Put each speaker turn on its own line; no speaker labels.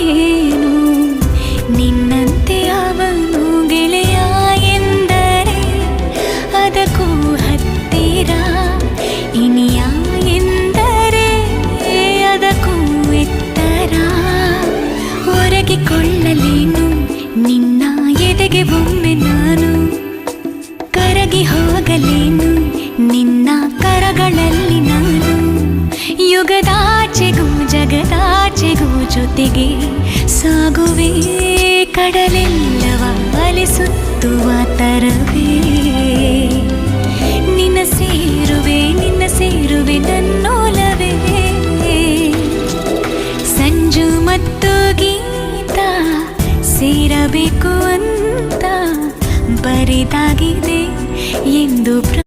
ಏನು ನಿನ್ನಂತೆ ಅವನು ಗೆಳೆಯ ಎಂದರೆ ಅದಕ್ಕೂ ಹತ್ತಿರ, ಇನಿಯ ಎಂದರೆ ಅದಕ್ಕೂ ಎತ್ತರ. ಒರಗಿಕೊಳ್ಳಲೇನು ನಿನ್ನ ಎದೆಗೆ ಒಮ್ಮೆ ನಾನು, ಕರಗಿ ಹೋಗಲೇನು ನಿನ್ನ ಕರಗಳಲ್ಲಿ ನಾನು. ಯುಗದಾಚೆಗೂ ಜಗದಾಚೆಗೂ ಜೊತೆಗೆ ಸಾಗುವೆ, ಕಡಲೆಲ್ಲವ ಅಲಿಸುತ್ತುವ ತರವೇ. ನಿನ್ನ ಸೇರುವೆ ನನ್ನೋಲವೇ. ಸಂಜು ಮತ್ತು ಗೀತ ಸೇರಬೇಕು ಅಂತ ಬರಿದಾಗಿದೆ ಎಂದು